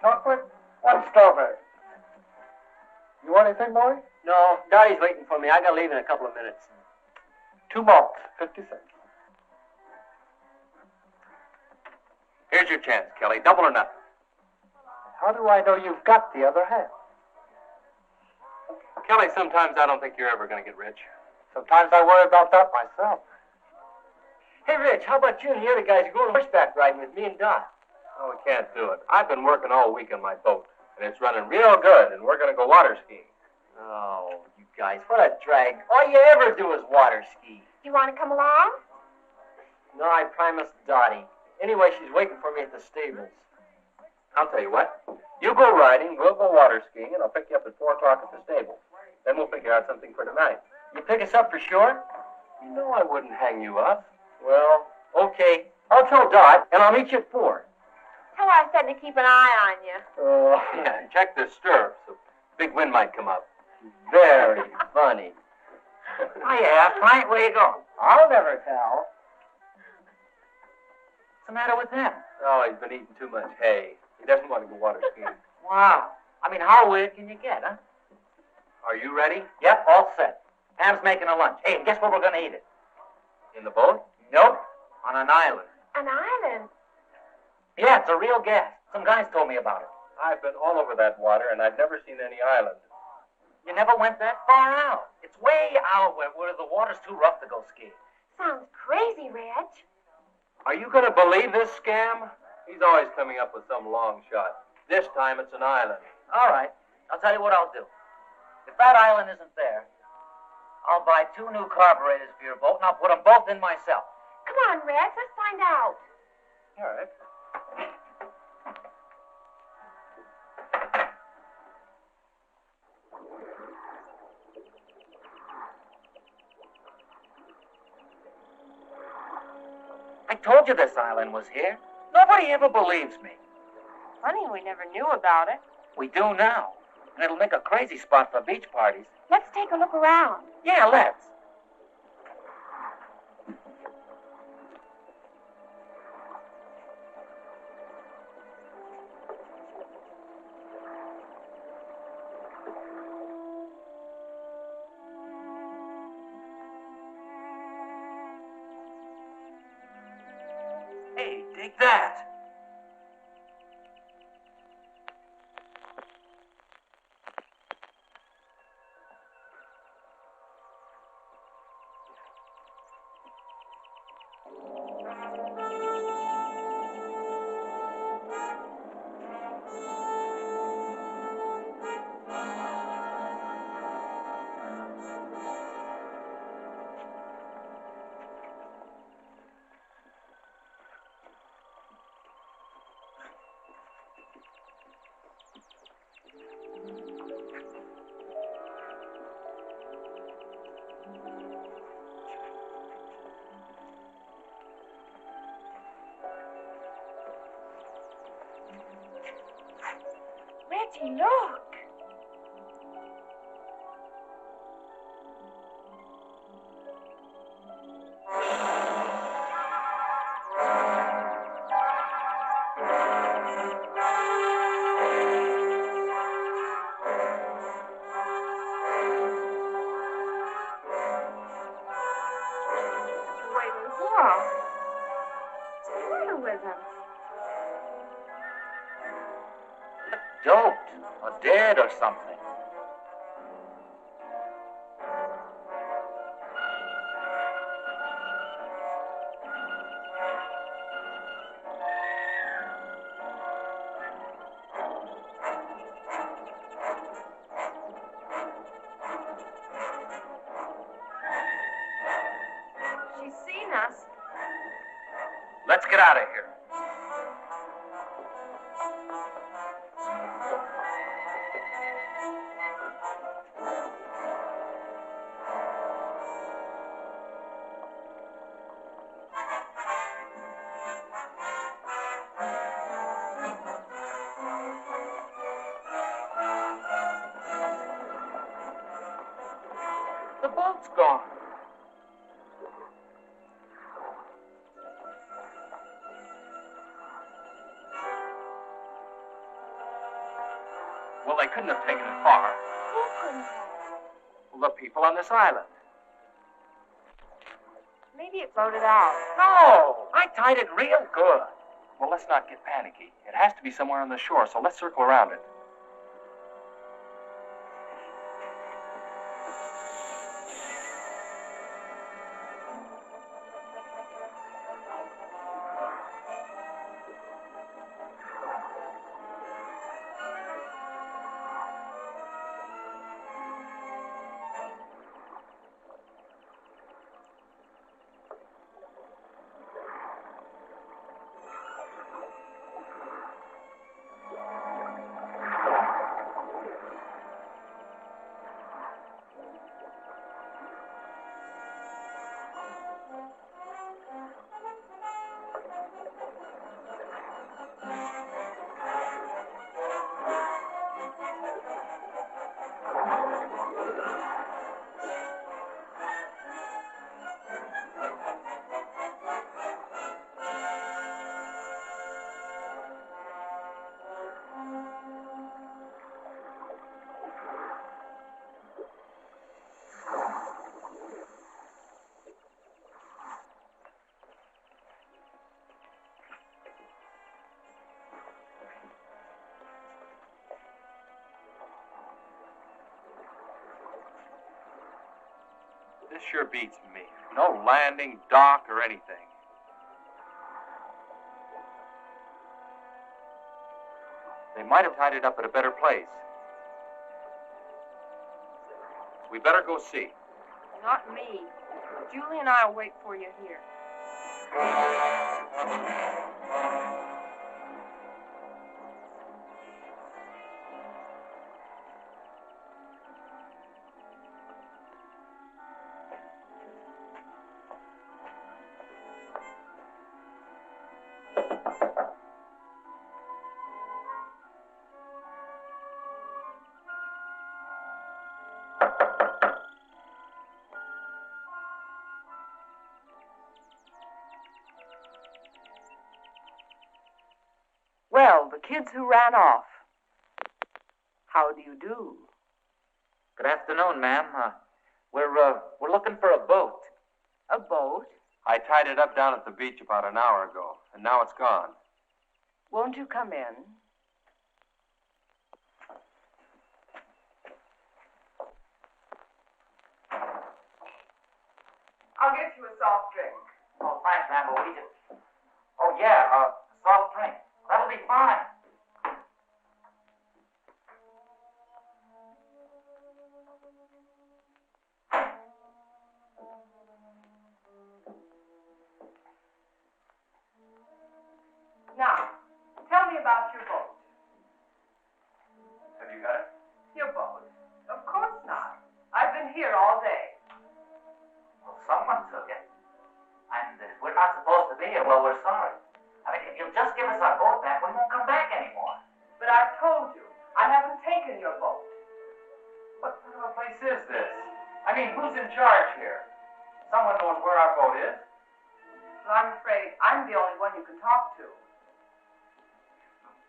Chocolate? One strawberry. You want anything, boy? No, Dottie's waiting for me. I gotta leave in a couple of minutes. 2 malts, 50 cents. Here's your chance, Kelly. Double or nothing. How do I know you've got the other half? Kelly, sometimes I don't think you're ever going to get rich. Sometimes I worry about that myself. Hey, Rich, how about you and the other guys going horseback riding with me and Dot? Oh, we can't do it. I've been working all week on my boat, and it's running real good, and we're going to go water skiing. Oh, you guys, what a drag. All you ever do is water ski. You want to come along? No, I promised Dottie. Anyway, she's waiting for me at the stables. I'll tell you what. You go riding, we'll go water skiing, and I'll pick you up at 4 o'clock at the stables. Then we'll figure out something for tonight. You pick us up for sure? You know I wouldn't hang you up. Well, okay. I'll tell Dot, and I'll meet you at 4. Tell her I said to keep an eye on you. Yeah, and check the stirrups. A big wind might come up. Very funny. Hiya, Frank, where you going? I'll never tell. What's the matter with him? Oh, he's been eating too much hay. He doesn't want to go water skiing. Wow. I mean, how weird can you get, huh? Are you ready? Yep, all set. Ham's making a lunch. Hey, and guess where we're going to eat it? In the boat? Nope, on an island. An island? Yeah, it's a real gas. Some guys told me about it. I've been all over that water, and I've never seen any island. You never went that far out. It's way out where the water's too rough to go skiing. Sounds crazy, Reg. Are you going to believe this scam? He's always coming up with some long shot. This time it's an island. All right, I'll tell you what I'll do. If that island isn't there, I'll buy 2 new carburetors for your boat, and I'll put them both in myself. Come on, Reg, let's find out. All right. I told you this island was here. Nobody ever believes me. Funny we never knew about it. We do now. And it'll make a crazy spot for beach parties. Let's take a look around. Yeah, let's. Hey, dig that. Reggie, look. Wait, whoa. What's the matter with him? Doped or dead or something. She's seen us. Let's get out of here. The boat's gone. Well, they couldn't have taken it far. Who couldn't have? Well, the people on this island. Maybe it floated out. No, I tied it real good. Well, let's not get panicky. It has to be somewhere on the shore, so let's circle around it. This sure beats me. No landing, dock, or anything. They might have tied it up at a better place. We better go see. Not me. Julie and I will wait for you here. Well, the kids who ran off. How do you do? Good afternoon, ma'am. We're looking for a boat. A boat? I tied it up down at the beach about an hour ago, and now it's gone. Won't you come in? I'll get you a soft drink. Oh, thanks, ma'am, but we just... Oh, yeah, a soft drink. That'll be fine. Now, tell me about your boat. Have you got it? Your boat? Of course not. I've been here all day. Well, someone took it. And if we're not supposed to be here, well, we're sorry. I mean, if you'll just give us our boat back, we won't come back anymore. But I've told you, I haven't taken your boat. What kind of a place is this? I mean, who's in charge here? Someone knows where our boat is. Well, I'm afraid I'm the only one you can talk to.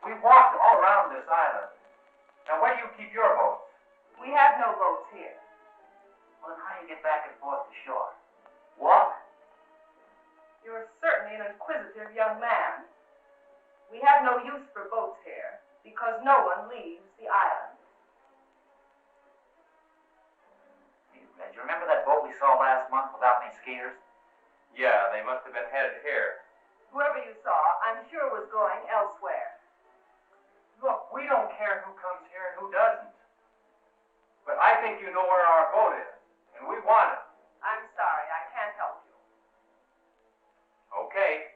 We walked all around this island. Now, where do you keep your boats? We have no boats here. Well, then how do you get back and forth to shore? Walk? You're certainly an inquisitive young man. We have no use for boats here because no one leaves the island. Hey, do you remember that boat we saw last month without any skiers? Yeah, they must have been headed here. Whoever you saw, I'm sure was going elsewhere. Look, we don't care who comes here and who doesn't. But I think you know where our boat is, and we want it. I'm sorry, I can't help you. Okay,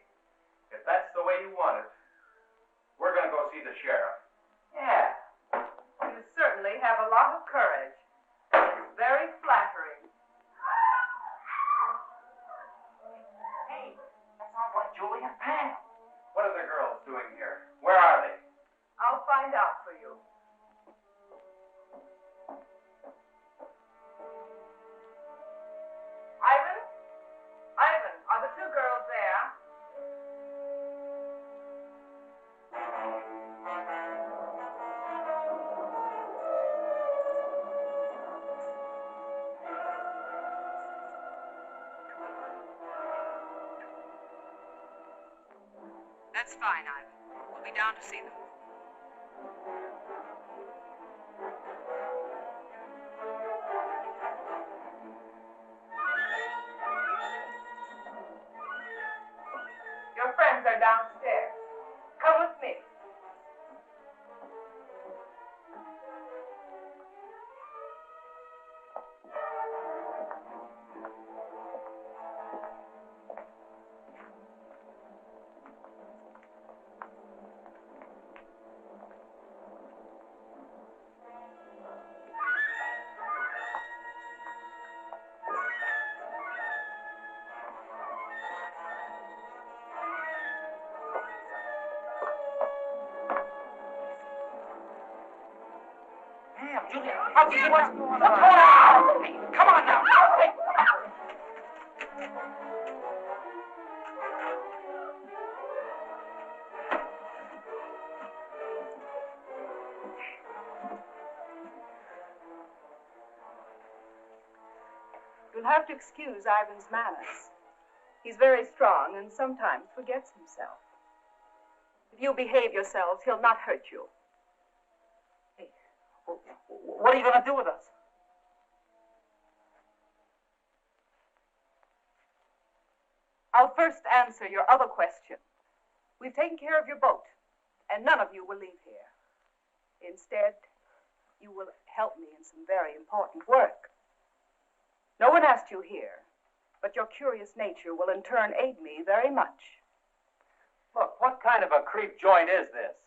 if that's the way you want it, we're going to go see the sheriff. Yeah. You certainly have a lot of courage. It's very flattering. Hey, that sounds like Julie and Pam. What are the girls doing here? Where are they? I'll find out for you. Ivan? Ivan, are the two girls there? That's fine, Ivan. We'll be down to see them. Your friends are downstairs. Come with me. Julia, I'll see what's going on. Hey, come on now. Hey. You'll have to excuse Ivan's manners. He's very strong and sometimes forgets himself. If you behave yourselves, he'll not hurt you. Hey, what are you going to do with us? I'll first answer your other question. We've taken care of your boat, and none of you will leave here. Instead, you will help me in some very important work. No one asked you here, but your curious nature will in turn aid me very much. Look, what kind of a creep joint is this?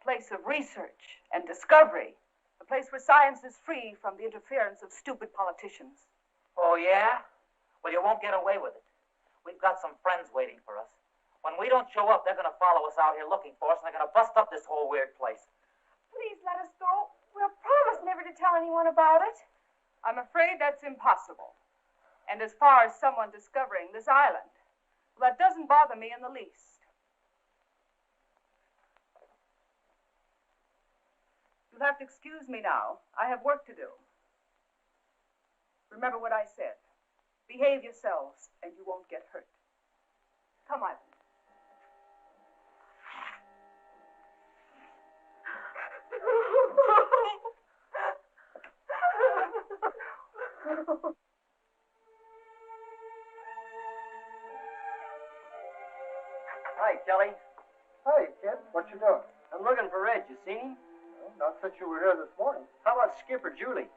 A place of research and discovery. A place where science is free from the interference of stupid politicians. Oh, yeah? Well, you won't get away with it. We've got some friends waiting for us. When we don't show up, they're going to follow us out here looking for us, and they're going to bust up this whole weird place. Please let us go. We'll promise never to tell anyone about it. I'm afraid that's impossible. And as far as someone discovering this island, well, that doesn't bother me in the least. You'll have to excuse me now. I have work to do. Remember what I said. Behave yourselves, and you won't get hurt. Come, Ivan. Hi, Kelly. Hey, kid, what you doing? I'm looking for Red. You seen him? Well, not since you were here this morning. How about Skipper Julie?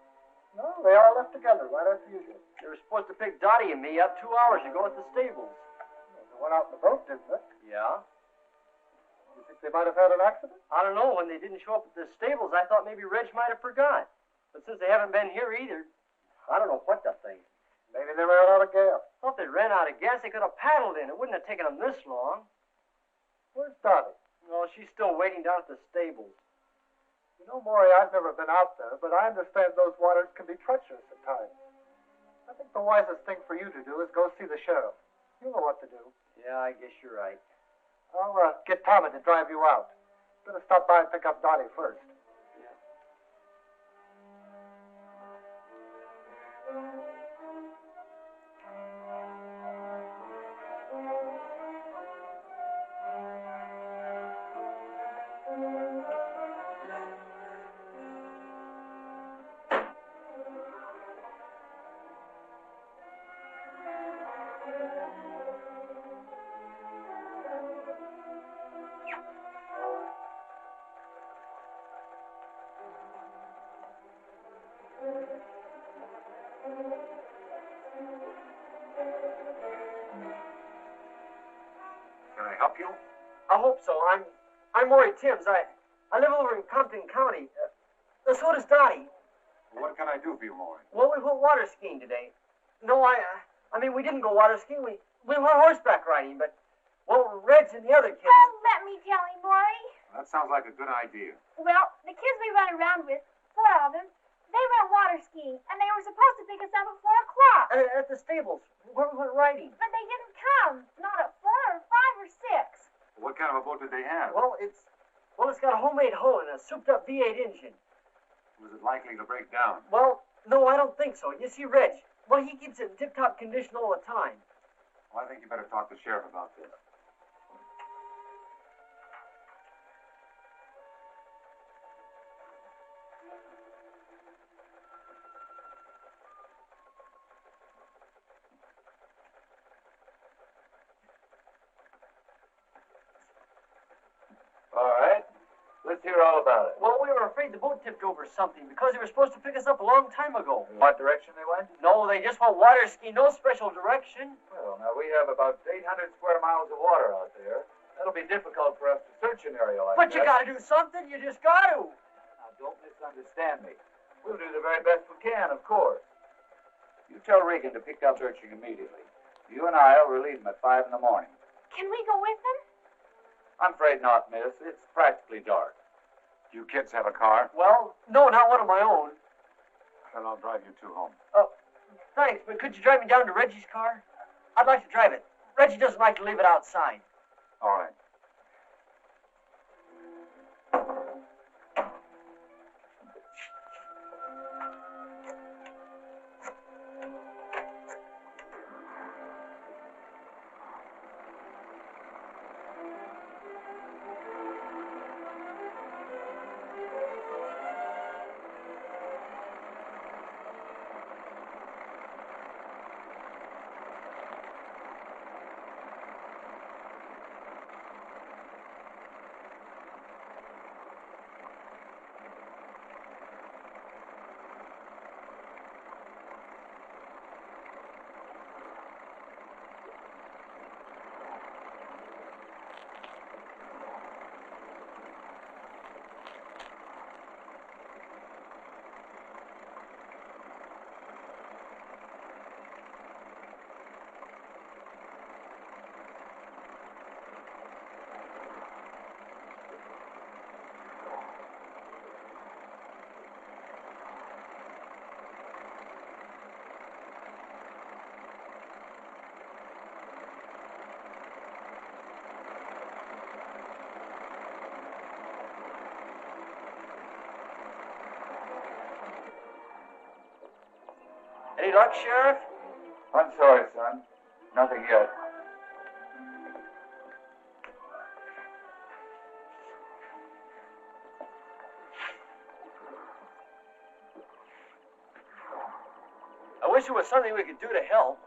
No, they all left together right after you did. They were supposed to pick Dottie and me up 2 hours ago at the stables. Well, they went out in the boat, didn't they? Yeah? You think they might have had an accident? I don't know. When they didn't show up at the stables, I thought maybe Reg might have forgot. But since they haven't been here either, I don't know what to think. Maybe they ran out of gas. Well, if they ran out of gas, they could have paddled in. It wouldn't have taken them this long. Where's Dottie? No, she's still waiting down at the stables. You know, Maury, I've never been out there, but I understand those waters can be treacherous at times. I think the wisest thing for you to do is go see the sheriff. You know what to do. Yeah, I guess you're right. I'll get Tommy to drive you out. Better stop by and pick up Dottie first. Yeah. Can I help you? I hope so. I'm Maury Timms. I live over in Compton County. So does Dottie. What can I do for you, Maury? Well, we went water skiing today. No, I mean, we didn't go water skiing. We went horseback riding, but, well, Reg and the other kids. Oh, let me tell him, Maury. That sounds like a good idea. Well, the kids we run around with, 4 of them, they went water skiing, and they were supposed to pick us up at 4 o'clock. At the stables, where we went riding. But they didn't come. Not at 4 or 5 or 6. What kind of a boat did they have? Well, it's got a homemade hull and a souped-up V8 engine. Was it likely to break down? Well, no, I don't think so. You see, Reg, well, he keeps it in tip-top condition all the time. Well, I think you better talk to the sheriff about this. Let's hear all about it. Well, we were afraid the boat tipped over something because they were supposed to pick us up a long time ago. In what direction they went? No, they just went water skiing, no special direction. Well, now we have about 800 square miles of water out there. That'll be difficult for us to search an area like But that. you gotta do something, you just gotta. Now, don't misunderstand me. We'll do the very best we can, of course. You tell Regan to pick up searching immediately. You and I will relieve him at 5 in the morning. Can we go with them? I'm afraid not, miss. It's practically dark. Do you kids have a car? Well, no, not one of my own. Then I'll drive you two home. Thanks, but could you drive me down to Reggie's car? I'd like to drive it. Reggie doesn't like to leave it outside. All right. Any luck, Sheriff? I'm sorry, son. Nothing yet. I wish there was something we could do to help.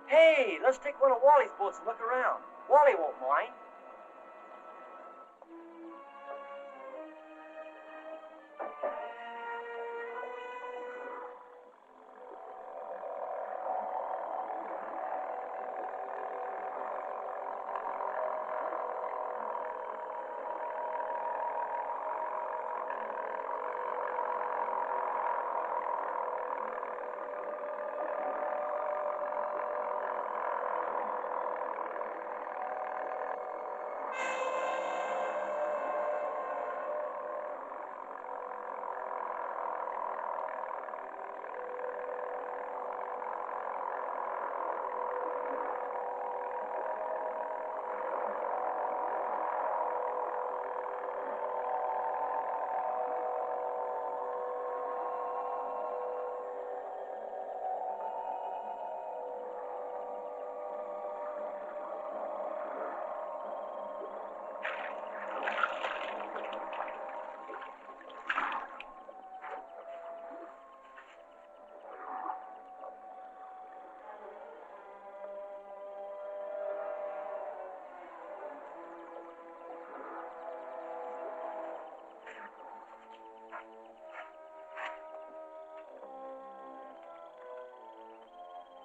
Hey, let's take one of Wally's boats and look around. Wally won't mind.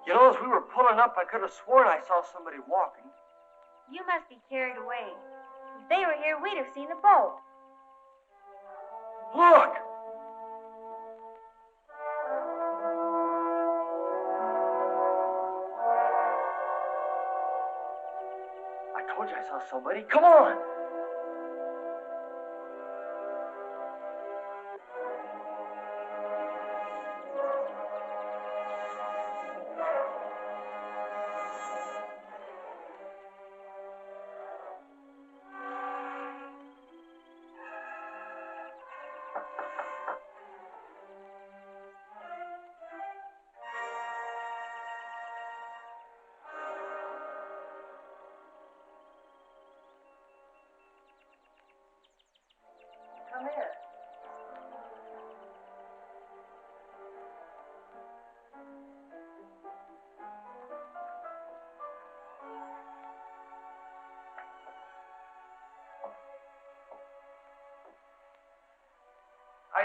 You know, as we were pulling up, I could have sworn I saw somebody walking. You must be carried away. If they were here, we'd have seen the boat. Look! I told you I saw somebody. Come on!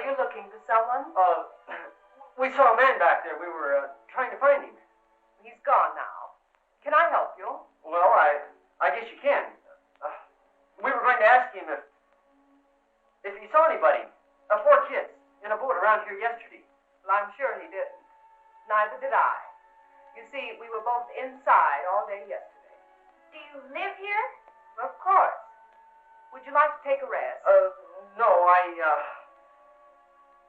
Are you looking for someone? We saw a man back there. We were trying to find him. He's gone now. Can I help you? Well, I guess you can. We were going to ask him if he saw anybody. 4 kids in a boat around here yesterday. Well, I'm sure he didn't. Neither did I. You see, we were both inside all day yesterday. Do you live here? Of course. Would you like to take a rest? No,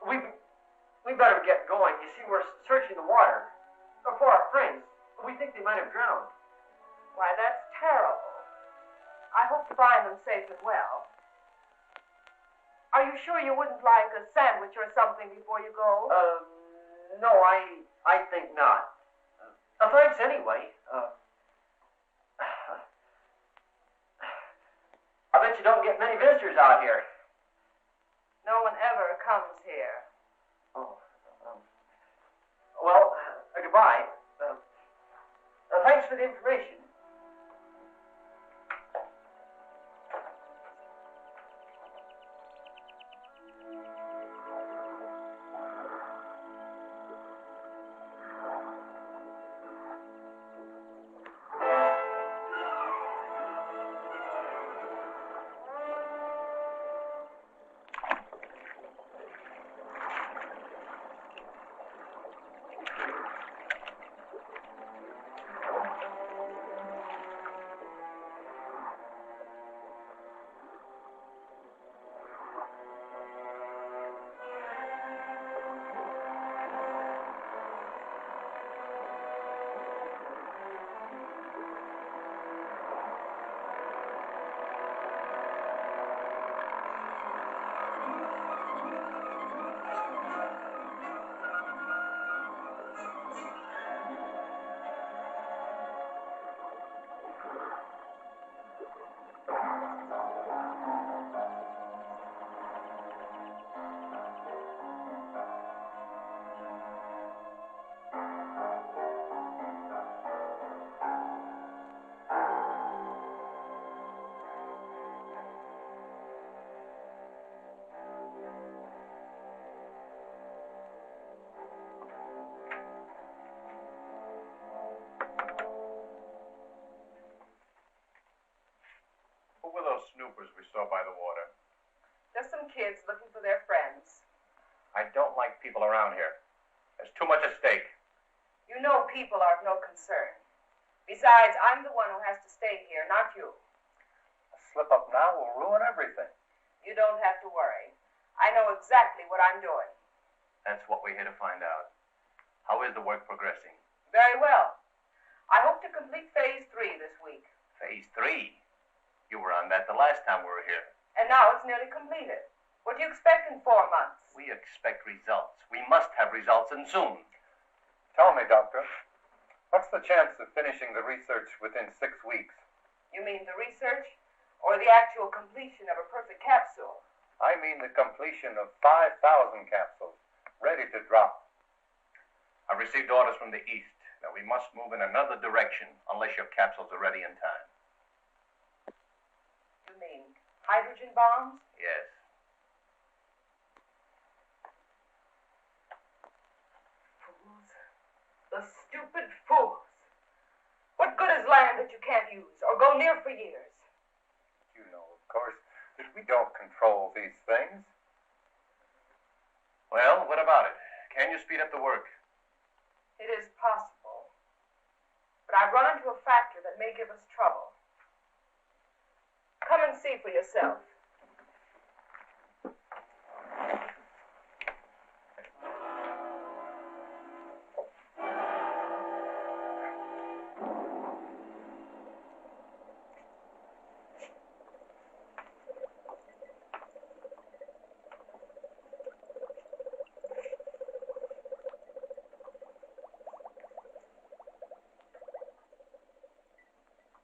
we better get going. You see, we're searching the water for our friends. We think they might have drowned. Why, that's terrible. I hope to find them safe and well. Are you sure you wouldn't like a sandwich or something before you go? No, I think not. Thanks anyway. I bet you don't get many visitors out here. No one ever comes here. Oh. Well, goodbye. Thanks for the information. Snoopers we saw by the water. There's some kids looking for their friends. I don't like people around here. There's too much at stake. You know people are of no concern. Besides, I'm the one who has to stay here, not you. A slip up now will ruin everything. You don't have to worry. I know exactly what I'm doing. That's what we're here to find out. How is the work progressing? Very well. I hope to complete Phase 3 this week. Phase 3? You were on that the last time we were here. And now it's nearly completed. What do you expect in 4 months? We expect results. We must have results, and soon. Tell me, Doctor, what's the chance of finishing the research within 6 weeks? You mean the research, or the actual completion of a perfect capsule? I mean the completion of 5,000 capsules, ready to drop. I received orders from the East that we must move in another direction unless your capsules are ready in time. You mean hydrogen bombs? Yes. Fools. The stupid fools. What good is land that you can't use or go near for years? You know, of course, that we don't control these things. Well, what about it? Can you speed up the work? It is possible. But I've run into a factor that may give us trouble. Come and see for yourself.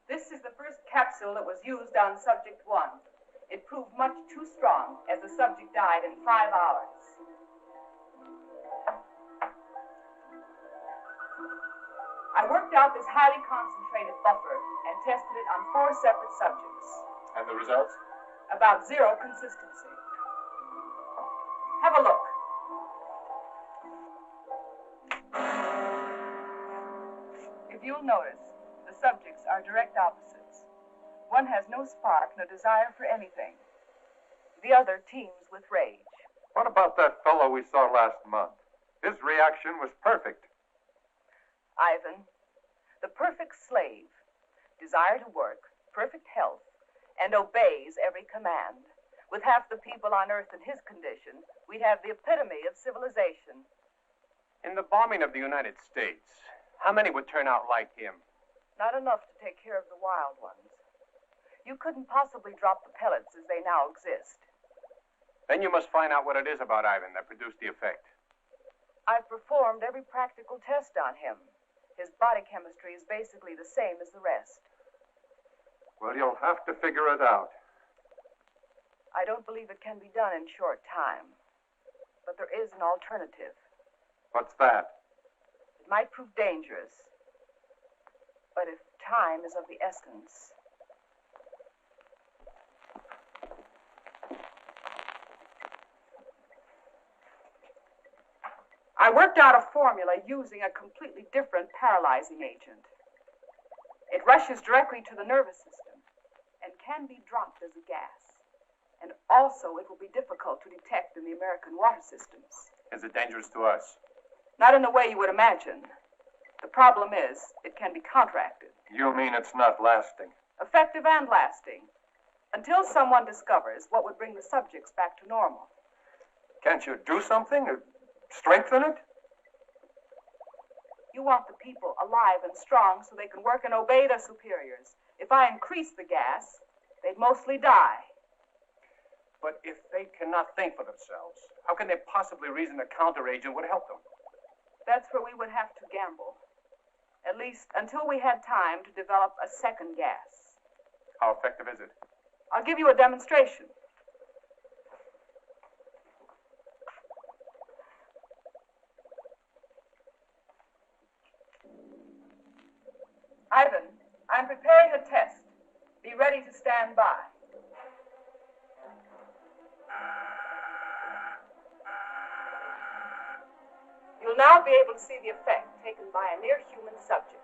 This is the first capsule that was used on Subject 1. It proved much too strong, as the subject died in 5 hours. I worked out this highly concentrated buffer and tested it on 4 separate subjects. And the results? About 0 consistency. Have a look. If you'll notice, the subjects are direct opposites. One has no spark, no desire for anything. The other teems with rage. What about that fellow we saw last month? His reaction was perfect. Ivan, the perfect slave, desire to work, perfect health, and obeys every command. With half the people on Earth in his condition, we'd have the epitome of civilization. In the bombing of the United States, how many would turn out like him? Not enough to take care of the wild ones. You couldn't possibly drop the pellets as they now exist. Then you must find out what it is about Ivan that produced the effect. I've performed every practical test on him. His body chemistry is basically the same as the rest. Well, you'll have to figure it out. I don't believe it can be done in short time. But there is an alternative. What's that? It might prove dangerous. But if time is of the essence... I worked out a formula using a completely different paralyzing agent. It rushes directly to the nervous system and can be dropped as a gas. And also, it will be difficult to detect in the American water systems. Is it dangerous to us? Not in the way you would imagine. The problem is, it can be counteracted. You mean it's not lasting? Effective and lasting. Until someone discovers what would bring the subjects back to normal. Can't you do something? Strengthen it? You want the people alive and strong so they can work and obey their superiors. If I increase the gas, they'd mostly die. But if they cannot think for themselves, how can they possibly reason a counteragent would help them? That's where we would have to gamble. At least until we had time to develop a second gas. How effective is it? I'll give you a demonstration. Ivan, I'm preparing a test. Be ready to stand by. You'll now be able to see the effect taken by a near-human subject.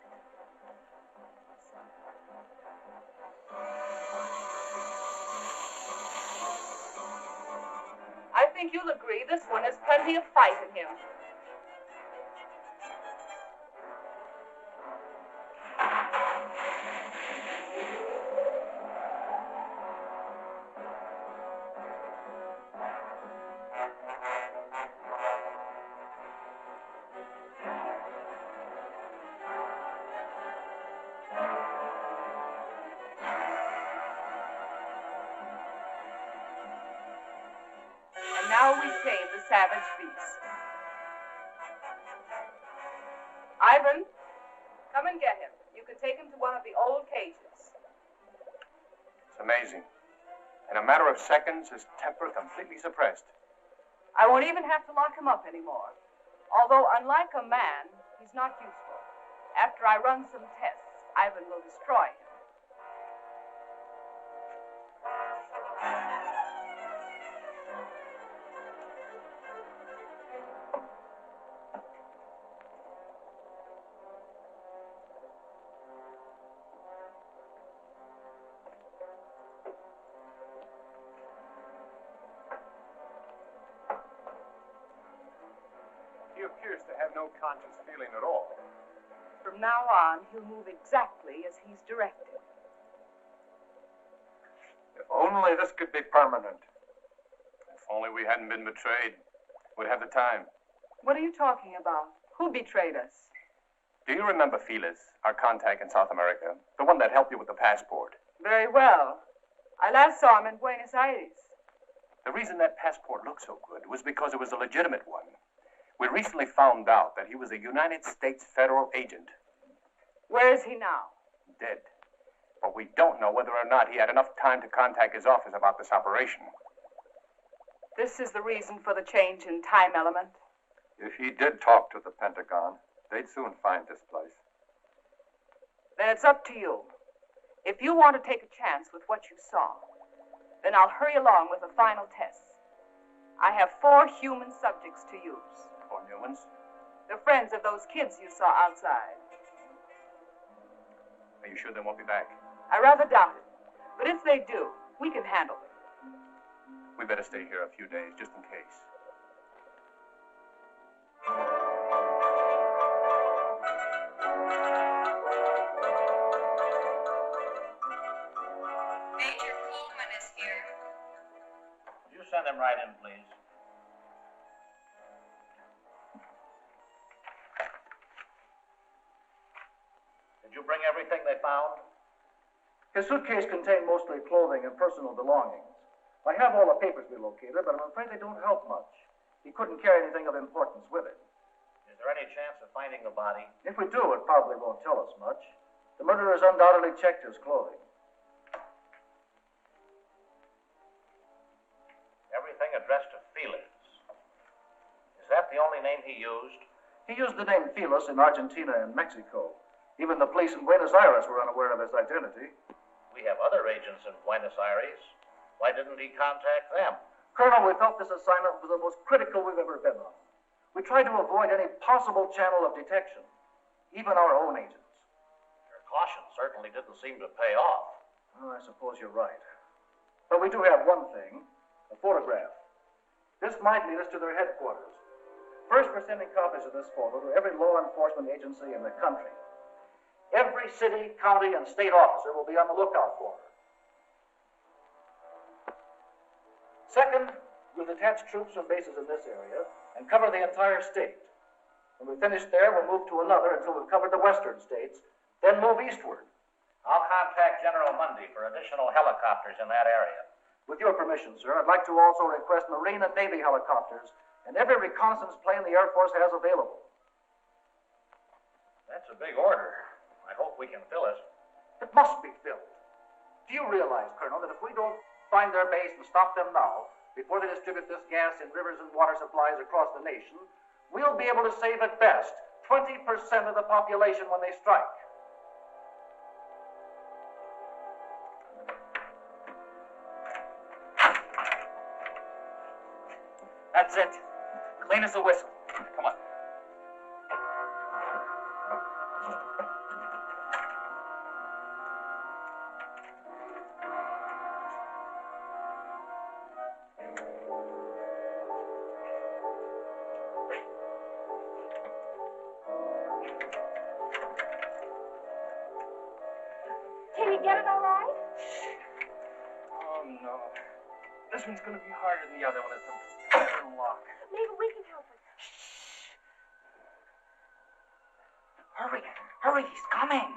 I think you'll agree this one has plenty of fight in him. Now we tame the savage beast. Ivan, come and get him. You can take him to one of the old cages. It's amazing. In a matter of seconds, his temper completely suppressed. I won't even have to lock him up anymore. Although, unlike a man, he's not useful. After I run some tests, Ivan will destroy him. He appears to have no conscious feeling at all. From now on, he'll move exactly as he's directed. If only this could be permanent. If only we hadn't been betrayed. We'd have the time. What are you talking about? Who betrayed us? Do you remember Felix, our contact in South America? The one that helped you with the passport? Very well. I last saw him in Buenos Aires. The reason that passport looked so good was because it was a legitimate one. We recently found out that he was a United States federal agent. Where is he now? Dead. But we don't know whether or not he had enough time to contact his office about this operation. This is the reason for the change in time element. If he did talk to the Pentagon, they'd soon find this place. Then it's up to you. If you want to take a chance with what you saw, then I'll hurry along with the final tests. I have 4 human subjects to use. 4 new ones? The friends of those kids you saw outside. Are you sure they won't be back? I rather doubt it. But if they do, we can handle them. We better stay here a few days, just in case. Major Coleman is here. You send him right in, please. Did you bring everything they found? His suitcase contained mostly clothing and personal belongings. I have all the papers we located, but I'm afraid they don't help much. He couldn't carry anything of importance with him. Is there any chance of finding the body? If we do, it probably won't tell us much. The murderers undoubtedly checked his clothing. Everything addressed to Felix. Is that the only name he used? He used the name Felix in Argentina and Mexico. Even the police in Buenos Aires were unaware of his identity. We have other agents in Buenos Aires. Why didn't he contact them? Colonel, we felt this assignment was the most critical we've ever been on. We tried to avoid any possible channel of detection, even our own agents. Your caution certainly didn't seem to pay off. Well, I suppose you're right. But we do have one thing, a photograph. This might lead us to their headquarters. First, we're sending copies of this photo to every law enforcement agency in the country. Every city, county, and state officer will be on the lookout for her. Second, we'll detach troops from bases in this area and cover the entire state. When we finish there, we'll move to another until we've covered the western states, then move eastward. I'll contact General Mundy for additional helicopters in that area. With your permission, sir, I'd like to also request Marine and Navy helicopters and every reconnaissance plane the Air Force has available. That's a big order. I hope we can fill it. It must be filled. Do you realize, Colonel, that if we don't find their base and stop them now, before they distribute this gas in rivers and water supplies across the nation, we'll be able to save at best 20% of the population when they strike. That's it. Clean as a whistle. Come on. Can you get it all right? Oh, no. This one's going to be harder than the other one. It's a better lock. Maybe we can help it. Hurry. Hurry. He's coming.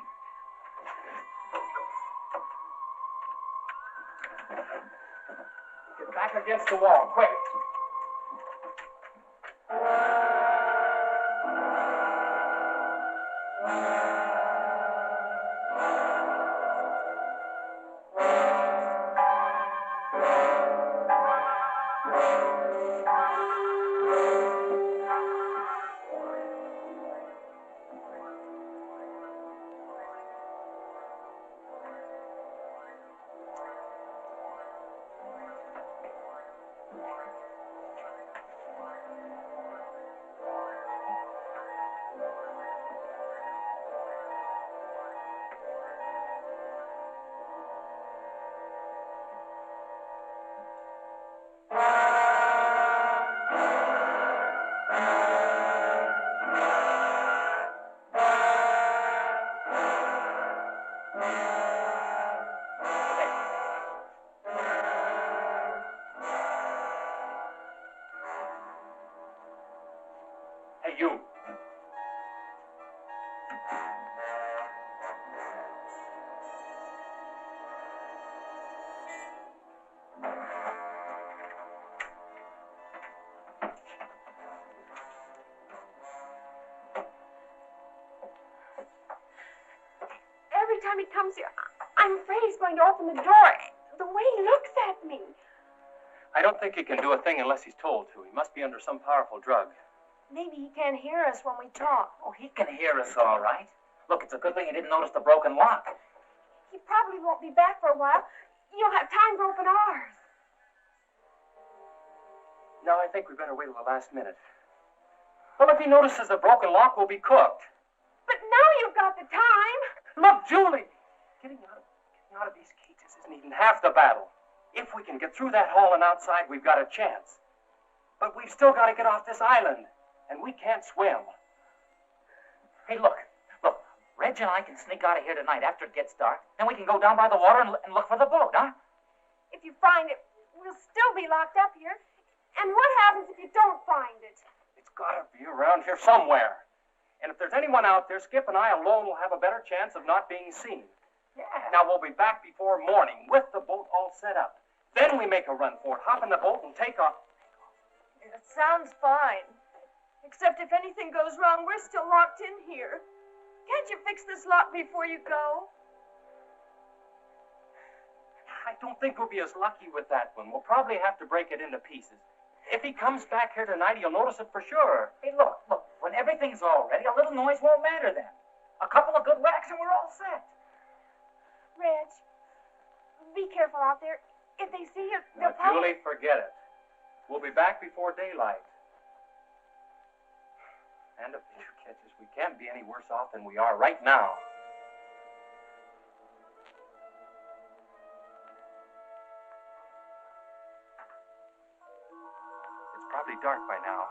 Get back against the wall. Quick. You. Every time he comes here, I'm afraid he's going to open the door. The way he looks at me. I don't think he can do a thing unless he's told to. He must be under some powerful drug. Maybe he can't hear us when we talk. Oh, he can hear us all right. Look, it's a good thing he didn't notice the broken lock. He probably won't be back for a while. You'll have time to open ours. No, I think we better wait till the last minute. Well, if he notices the broken lock, we'll be cooked. But now you've got the time. Look, Julie! Getting out of these cages isn't even half the battle. If we can get through that hall and outside, we've got a chance. But we've still got to get off this island, and we can't swim. Hey, look. Reg and I can sneak out of here tonight after it gets dark. Then we can go down by the water and look for the boat, huh? If you find it, we'll still be locked up here. And what happens if you don't find it? It's got to be around here somewhere. And if there's anyone out there, Skip and I alone will have a better chance of not being seen. Yeah. Now, we'll be back before morning with the boat all set up. Then we make a run for it, hop in the boat, and take off. It sounds fine. Except if anything goes wrong, we're still locked in here. Can't you fix this lock before you go? I don't think we'll be as lucky with that one. We'll probably have to break it into pieces. If he comes back here tonight, he'll notice it for sure. Hey, look. When everything's all ready, a little noise won't matter then. A couple of good whacks and we're all set. Reg, be careful out there. If they see you, Now, they'll probably... Julie, forget it. We'll be back before daylight. And if they catch us, we can't be any worse off than we are right now. It's probably dark by now.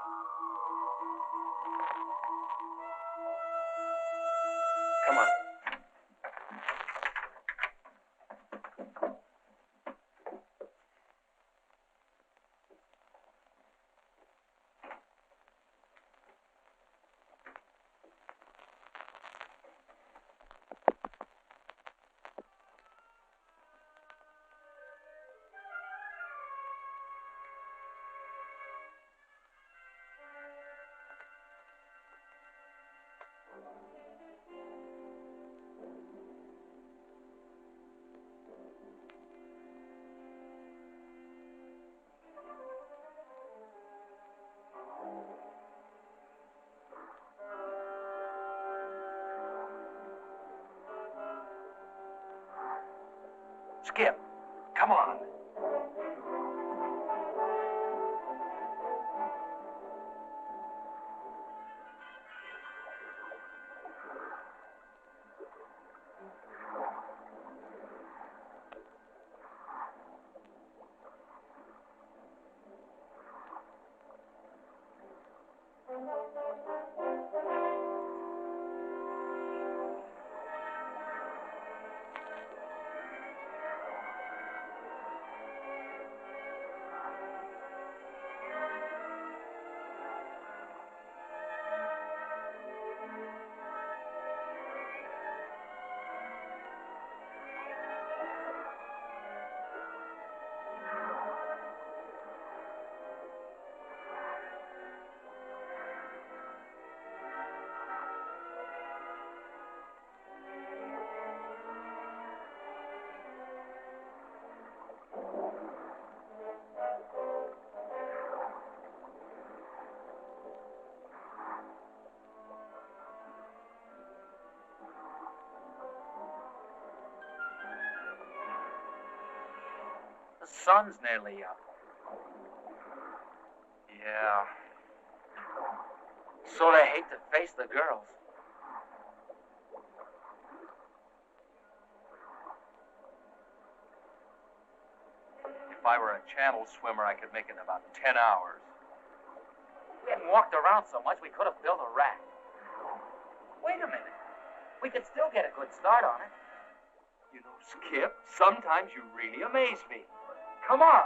Come on. Skip, come on. The sun's nearly up. Yeah. Sort of hate to face the girls. If I were a channel swimmer, I could make it in about 10 hours. We hadn't walked around so much, we could have built a raft. Wait a minute. We could still get a good start on it. You know, Skip, sometimes you really amaze me. Come on.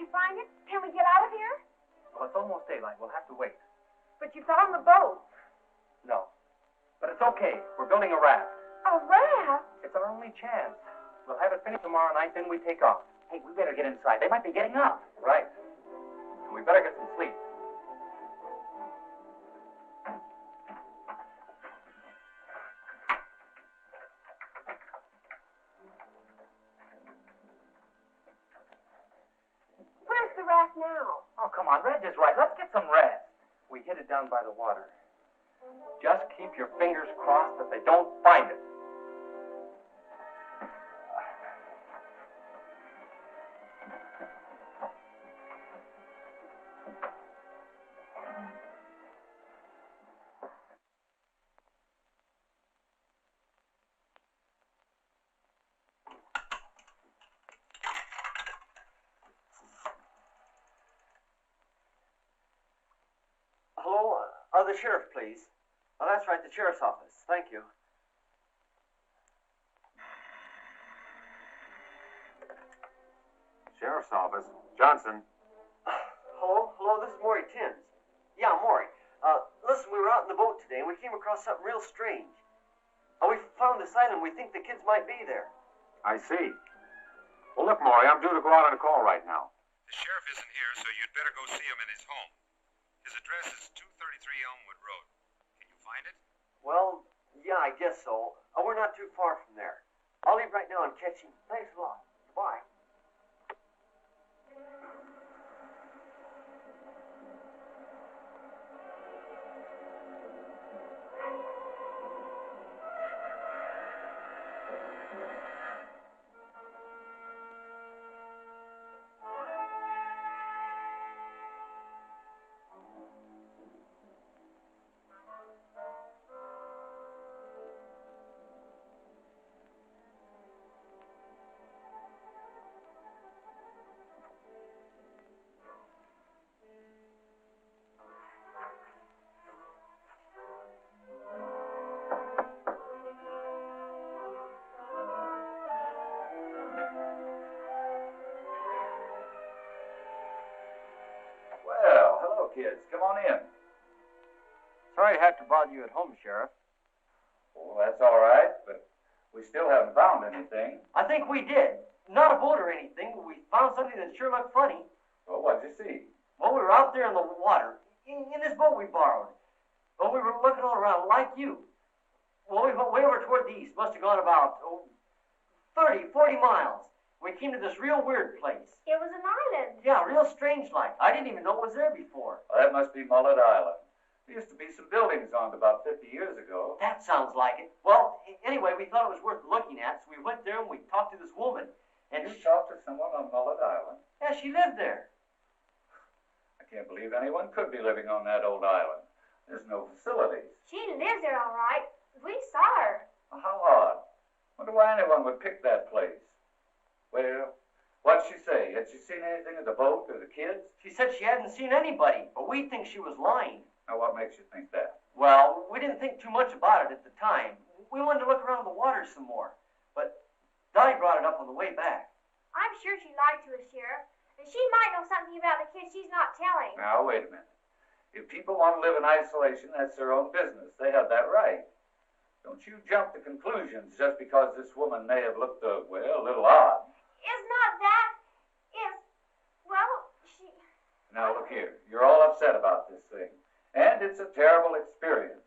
you find it? Can we get out of here? Well, it's almost daylight. We'll have to wait. But you found the boat. No. But it's okay. We're building a raft. A raft? It's our only chance. We'll have it finished tomorrow night, then we take off. Hey, we better get inside. They might be getting up. Right. And we better get some sleep. Where's the raft now? Oh, come on. Reg is right. Let's get some rest. We hid it down by the water. Just keep your fingers crossed that they don't find it. Hello? The sheriff, please. Oh, that's right, the sheriff's office. Thank you. Sheriff's office. Johnson. Hello, this is Maury Timms. Yeah, Maury. Listen, we were out in the boat today and we came across something real strange. We found this island. We think the kids might be there. I see. Well, look, Maury, I'm due to go out on a call right now. The sheriff isn't here, so you'd better go see him in his home. His address is 233 Elmwood Road. Can you find it? Well, yeah, I guess so. We're not too far from there. I'll leave right now and catch him. Thanks a lot. Bye. Kids, come on in. Sorry to have to bother you at home, Sheriff. Oh, that's all right, but we still haven't found anything. I think we did. Not a boat or anything, but we found something that sure looked funny. Well, what'd you see? Well, we were out there in the water, in this boat we borrowed. Well, we were looking all around, like you. Well, we went way over toward the east. Must have gone about 30, 40 miles. We came to this real weird place. It was an island. Yeah, real strange like. I didn't even know it was there before. Well, that must be Mullet Island. There used to be some buildings on it about 50 years ago. That sounds like it. Well, anyway, we thought it was worth looking at, so we went there and we talked to this woman. And you talked to someone on Mullet Island? Yeah, she lived there. I can't believe anyone could be living on that old island. There's no facilities. She lives there all right. We saw her. Well, how odd. Wonder why anyone would pick that place. Well, what'd she say? Had she seen anything of the boat or the kids? She said she hadn't seen anybody, but we think she was lying. Now, what makes you think that? Well, we didn't think too much about it at the time. We wanted to look around the water some more. But Dottie brought it up on the way back. I'm sure she lied to us, Sheriff. And she might know something about the kids she's not telling. Now, wait a minute. If people want to live in isolation, that's their own business. They have that right. Don't you jump to conclusions just because this woman may have looked, a little odd. It's not that. She... Now, look here. You're all upset about this thing. And it's a terrible experience.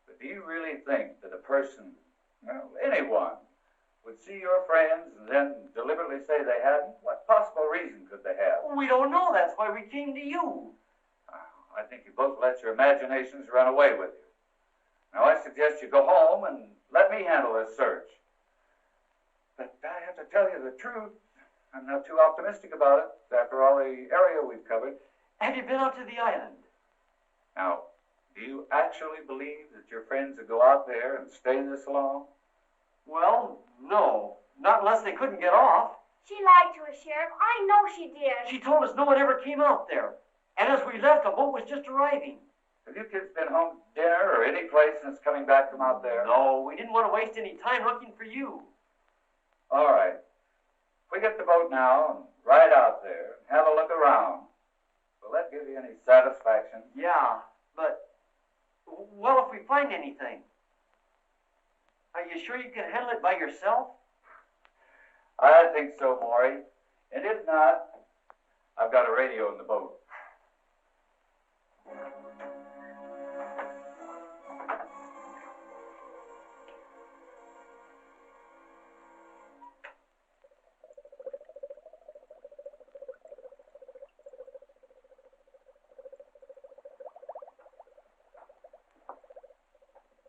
But do you really think that a person, anyone, would see your friends and then deliberately say they hadn't? What possible reason could they have? We don't know. That's why we came to you. I think you both let your imaginations run away with you. Now, I suggest you go home and let me handle this search. But I have to tell you the truth. I'm not too optimistic about it after all the area we've covered. Have you been out to the island? Now, do you actually believe that your friends would go out there and stay this long? Well, no. Not unless they couldn't get off. She lied to us, Sheriff. I know she did. She told us no one ever came out there. And as we left, the boat was just arriving. Have you kids been home to dinner or any place since coming back from out there? No, we didn't want to waste any time looking for you. All right. We get the boat now and right out there and have a look around. Will that give you any satisfaction? Yeah, but, well, if we find anything, are you sure you can handle it by yourself? I think so, Maury. And if not, I've got a radio in the boat.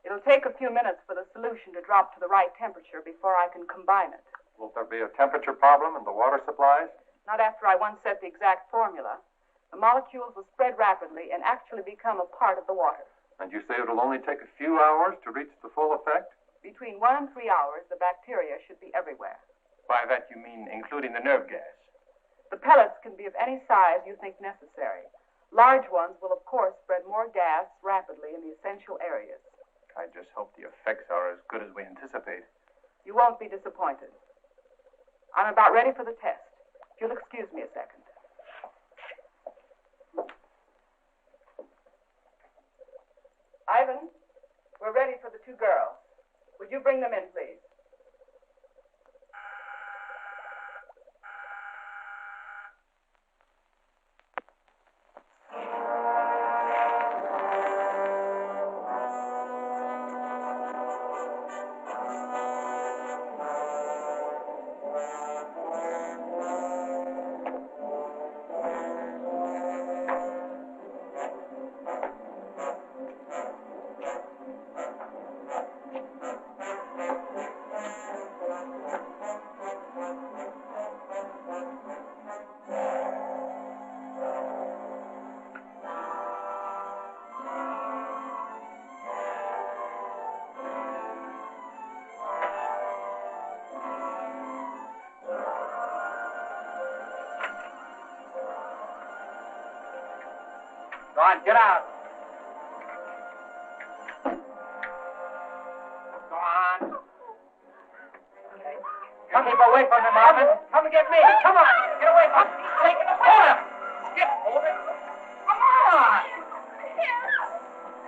It'll take a few minutes for the solution to drop to the right temperature before I can combine it. Will there be a temperature problem in the water supplies? Not after I once set the exact formula. The molecules will spread rapidly and actually become a part of the water. And you say it'll only take a few hours to reach the full effect? Between 1 and 3 hours, the bacteria should be everywhere. By that you mean including the nerve gas? The pellets can be of any size you think necessary. Large ones will, of course, spread more gas rapidly in the essential areas. I just hope the effects are as good as we anticipate. You won't be disappointed. I'm about ready for the test. If you'll excuse me a second. Ivan, we're ready for the 2 girls. Would you bring them in, please? Go on, get out. Go on. Come keep away from him, Marvin. Come and get me. Come on. Get away from him. He's taking the hold him. Skip, hold it. Come on.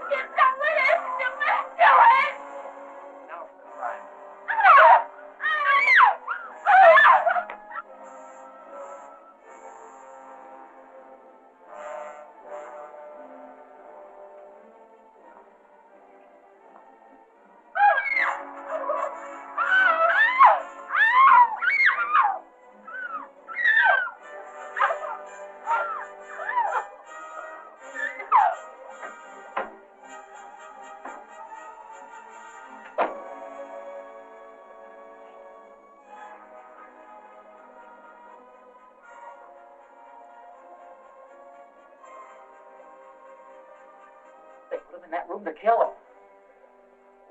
Get someone else to do it. Now for the ride. They put him in that room to kill him.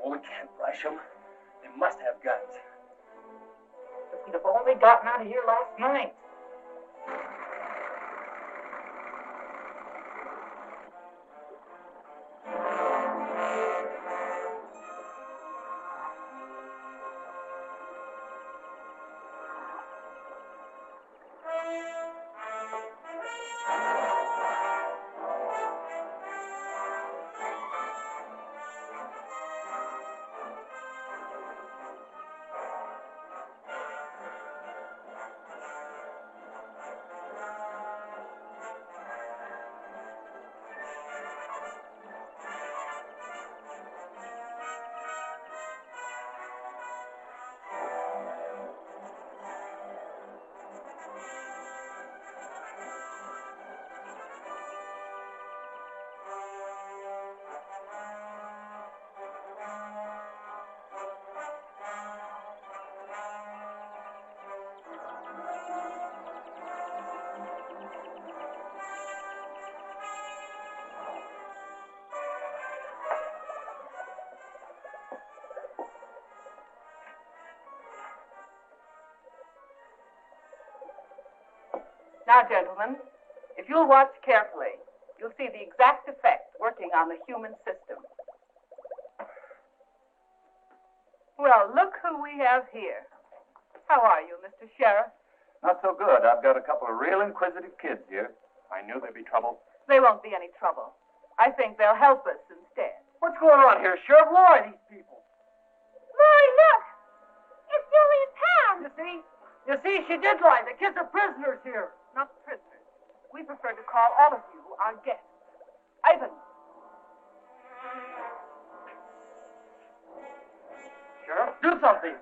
Oh, we can't rush them. They must have guns. If we'd have only gotten out of here last night. Now, gentlemen, if you'll watch carefully, you'll see the exact effect working on the human system. Well, look who we have here. How are you, Mr. Sheriff? Not so good. I've got a couple of real inquisitive kids here. I knew there'd be trouble. There won't be any trouble. I think they'll help us instead. What's going on here, Sheriff? Who are these people? Lori, look! It's Julie and Pam! You see, she did lie. The kids are prisoners here. Not prisoners. We prefer to call all of you our guests. Ivan. Sheriff, do something.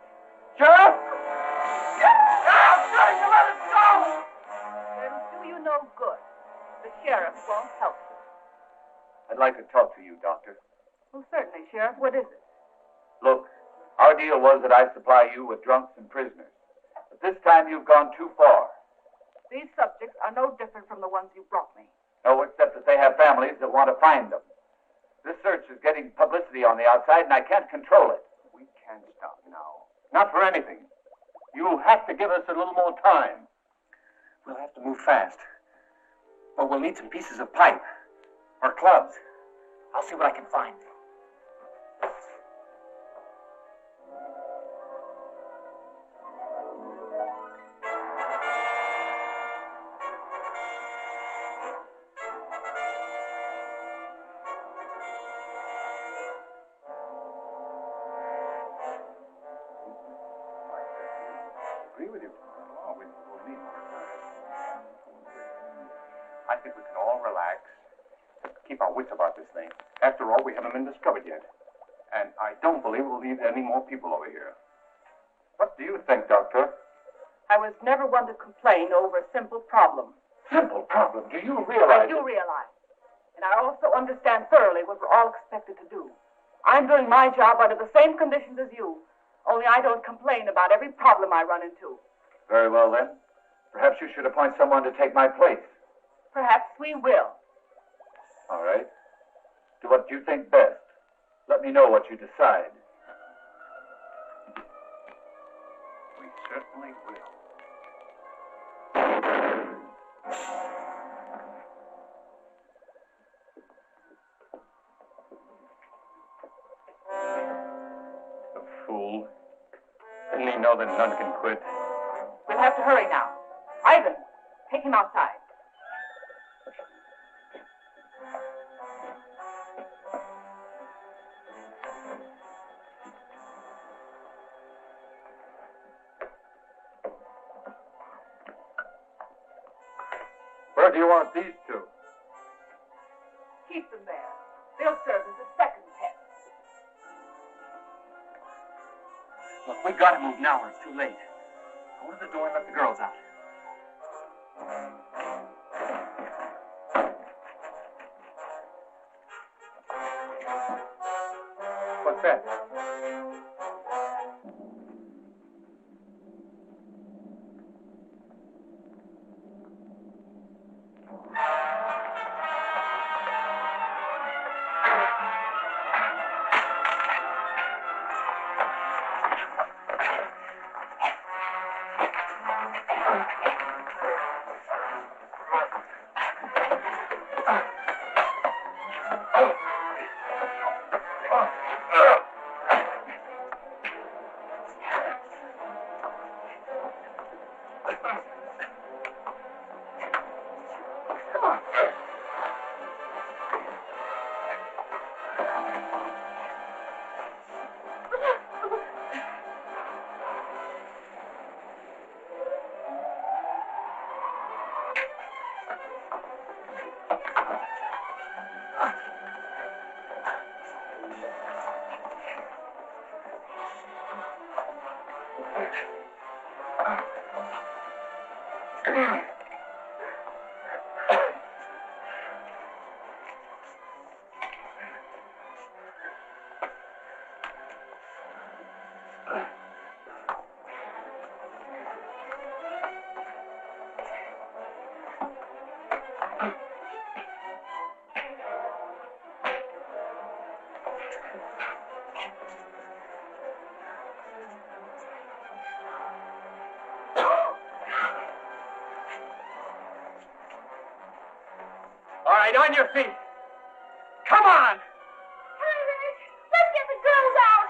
Sheriff! I'm trying to let us go! It'll do you no good. The sheriff won't help you. I'd like to talk to you, Doctor. Well, certainly, Sheriff. What is it? Look, our deal was that I supply you with drunks and prisoners. But this time you've gone too far. These subjects are no different from the ones you brought me. No, except that they have families that want to find them. This search is getting publicity on the outside, and I can't control it. We can't stop now. Not for anything. You'll have to give us a little more time. We'll have to move fast. But we'll need some pieces of pipe. Or clubs. I'll see what I can find. Agree with you. Oh, we'll need more time. I think we can all relax. Keep our wits about this thing. After all, we haven't been discovered yet. And I don't believe we'll need any more people over here. What do you think, Doctor? I was never one to complain over a simple problem. Simple problem. Do you I realize? do realize. And I also understand thoroughly what we're all expected to do. I'm doing my job under the same conditions as you. Only I don't complain about every problem I run into. Very well, then. Perhaps you should appoint someone to take my place. Perhaps we will. All right. Do what you think best. Let me know what you decide. We certainly will. The fool. Didn't he know that none can quit? We'll have to hurry now. Ivan, take him outside. Where do you want these two? Keep them there. They'll serve as a second test. Look, we gotta move now or it's too late. Go to the door and let the girls out. What's that? All right, on your feet. Come on! Hurry, Rich! Let's get the girls out!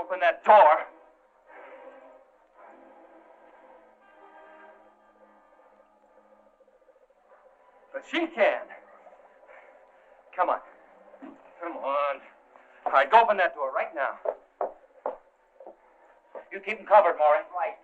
open that door. But she can. Come on. Come on. All right, go open that door right now. You keep them covered, Maury. Right.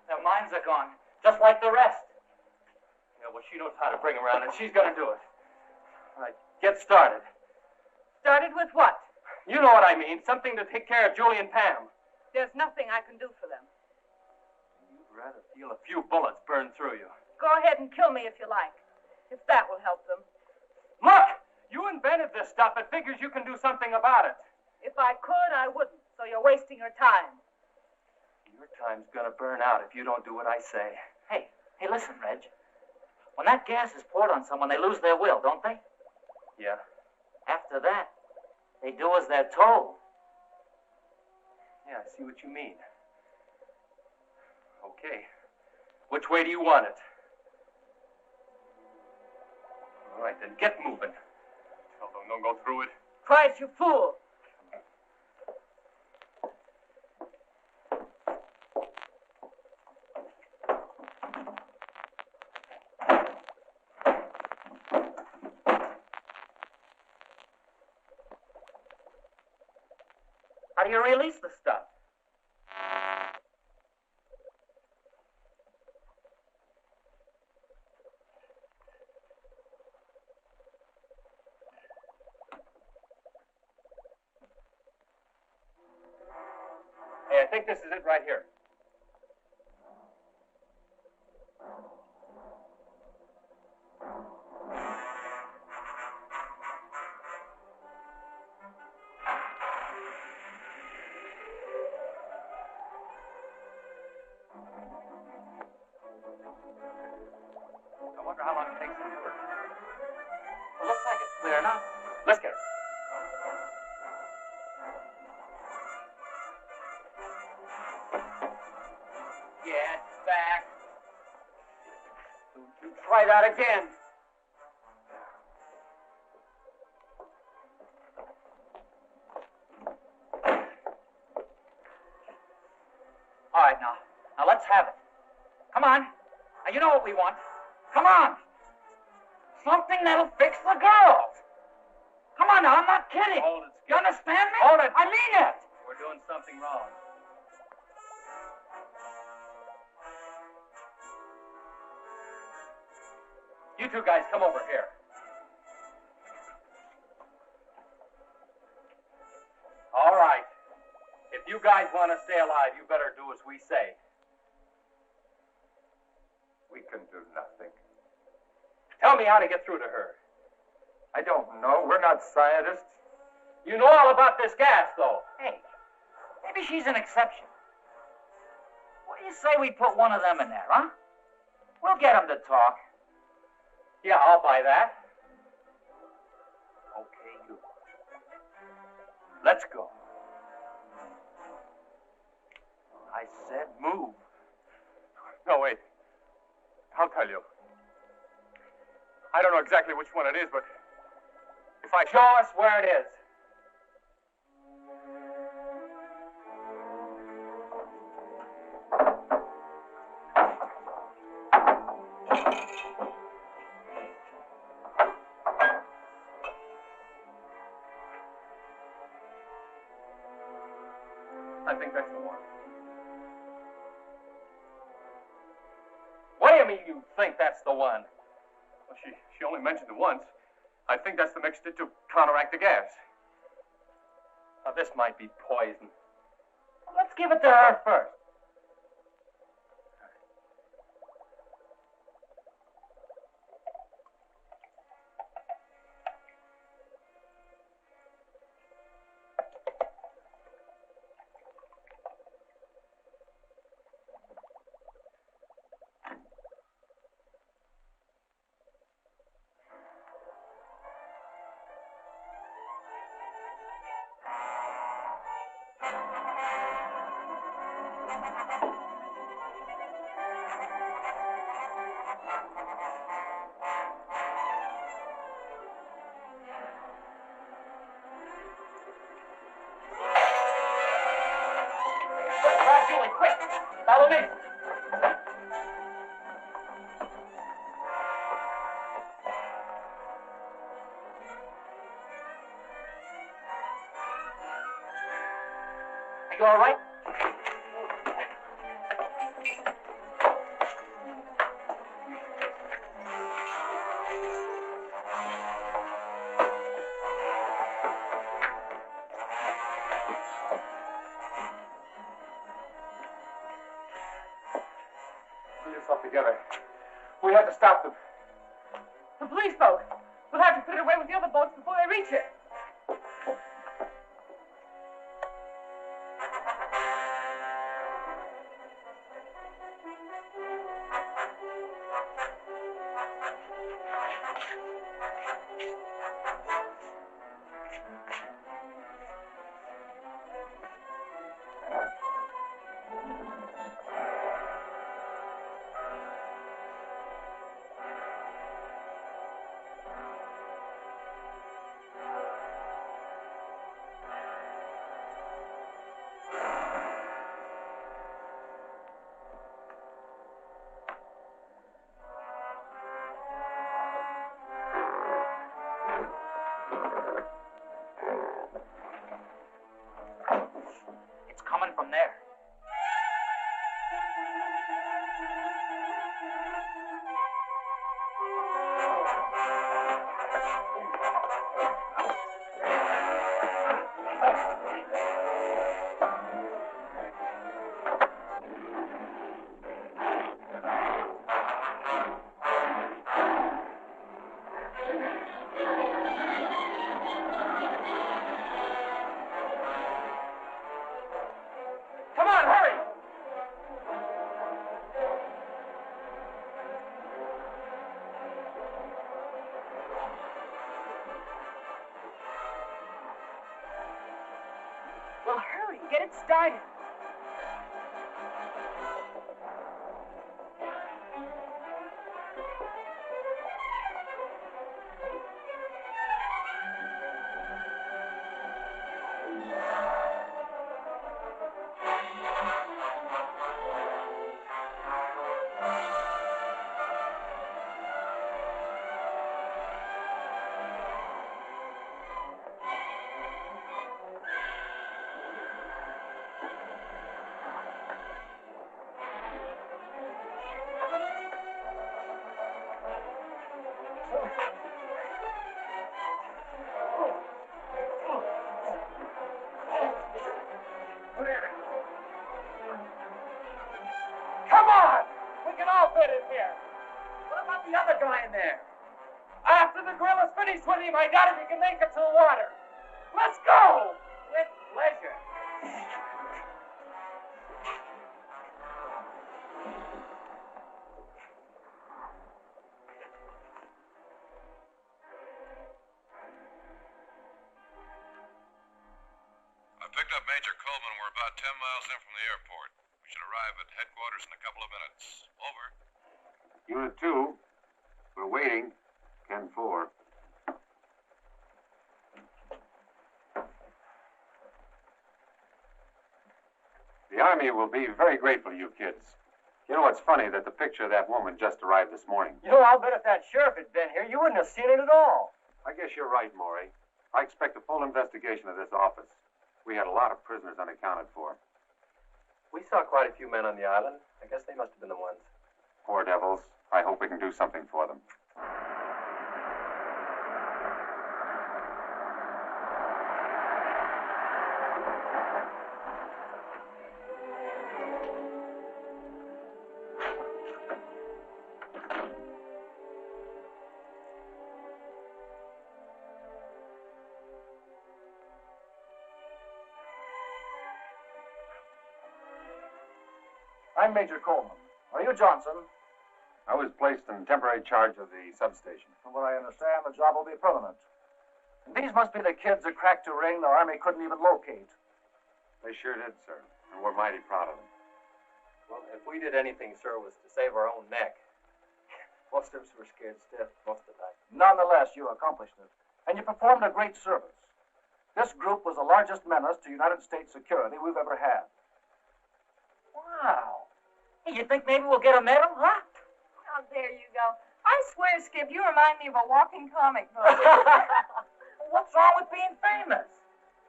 Their minds are gone, just like the rest. Yeah, well, she knows how to bring around, and she's going to do it. All right, get started. Started with what? You know what I mean. Something to take care of Julie and Pam. There's nothing I can do for them. You'd rather feel a few bullets burn through you. Go ahead and kill me if you like, if that will help them. Look! You invented this stuff. It figures you can do something about it. If I could, I wouldn't, so you're wasting your time. Your time's going to burn out if you don't do what I say. Hey, listen, Reg. When that gas is poured on someone, they lose their will, don't they? Yeah. After that, they do as they're told. Yeah, I see what you mean. Okay. Which way do you want it? All right, then get moving. Tell them don't go through it. Price, you fool. How do you release the stuff? Hey, I think this is it right here. I wonder how long it takes to work. Well, looks like it's clear enough. Let's get her. Get back. Don't you try that again. All right, now let's have it. Come on. Now, you know what we want. Come on. Something that'll fix the girls. Come on now, I'm not kidding. Hold it, Skip. You understand me? Hold it. I mean it. We're doing something wrong. You two guys, come over here. All right. If you guys want to stay alive, you better do as we say. We can do nothing. Tell me how to get through to her. I don't know. We're not scientists. You know all about this gas, though. Hey, maybe she's an exception. What do you say we put one of them in there, huh? We'll get them to talk. Yeah, I'll buy that. Okay, you. Let's go. I said move. No, wait. I'll tell you. I don't know exactly which one it is, but if I Show us where it is. I think that's the one. What do you mean you think that's the one? Well, she only mentioned it once. I think that's the mixture to counteract the gas. Now, this might be poison. Let's give it to her first. Neeley, quick! Follow me! Are you all right? Pull yourself together. We have to stop them. The police boat. We'll have to put it away with the other boats before they reach it. It's coming from there. Come on, hurry! Well, hurry, get it started. Come on! We can all fit in here. What about the other guy in there? After the gorilla's finished with him, I doubt if he can make it to the water. Let's go! With pleasure. I picked up Major Coleman. We're about 10 miles in from the airport. We should arrive at headquarters in a couple of minutes. Over. Unit 2. We're waiting. 10-4. The Army will be very grateful to you kids. You know, it's funny that the picture of that woman just arrived this morning. You know, I'll bet if that sheriff had been here, you wouldn't have seen it at all. I guess you're right, Maury. I expect a full investigation of this office. We had a lot of prisoners unaccounted for. We saw quite a few men on the island. I guess they must have been the ones. Poor devils. I hope we can do something for them. I'm Major Coleman. Are you Johnson? I was placed in temporary charge of the substation. From what I understand, the job will be permanent. And these must be the kids that cracked a ring the Army couldn't even locate. They sure did, sir. And we're mighty proud of them. Well, if we did anything, sir, it was to save our own neck. Most of us were scared stiff most of the time. Nonetheless, you accomplished it. And you performed a great service. This group was the largest menace to United States security we've ever had. You think maybe we'll get a medal, huh? Oh, there you go. I swear, Skip, you remind me of a walking comic book. What's wrong with being famous?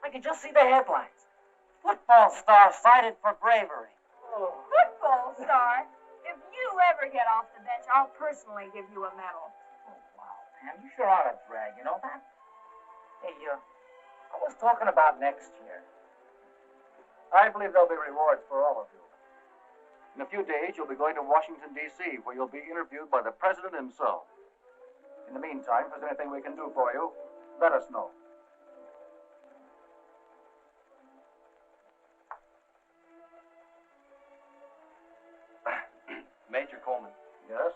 I can just see the headlines. Football star cited for bravery. Football star? If you ever get off the bench, I'll personally give you a medal. Oh, wow, man, you sure are a drag, you know that? Hey, I was talking about next year. I believe there'll be rewards for all of you. In a few days, you'll be going to Washington, D.C., where you'll be interviewed by the President himself. In the meantime, if there's anything we can do for you, let us know. Major Coleman, Yes?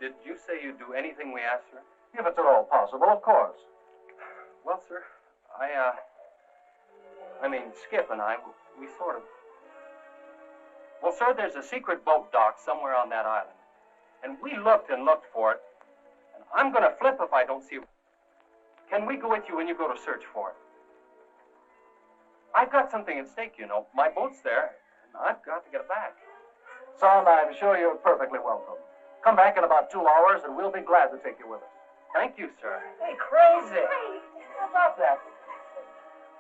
did you say you'd do anything we asked, sir? If it's at all possible, of course. Well, sir, I mean, Skip and I, we sort of... Well, sir, there's a secret boat dock somewhere on that island. And we looked and looked for it. And I'm going to flip if I don't see it. Can we go with you when you go to search for it? I've got something at stake, you know. My boat's there, and I've got to get it back. Son, I'm sure you're perfectly welcome. Come back in about 2 hours, and we'll be glad to take you with us. Thank you, sir. Hey, crazy. I love that.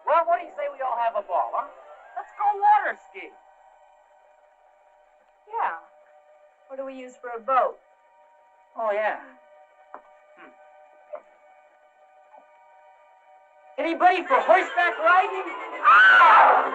Well, what do you say we all have a ball, huh? Let's go water ski. Yeah. What do we use for a boat? Oh, yeah. Anybody for horseback riding? Oh!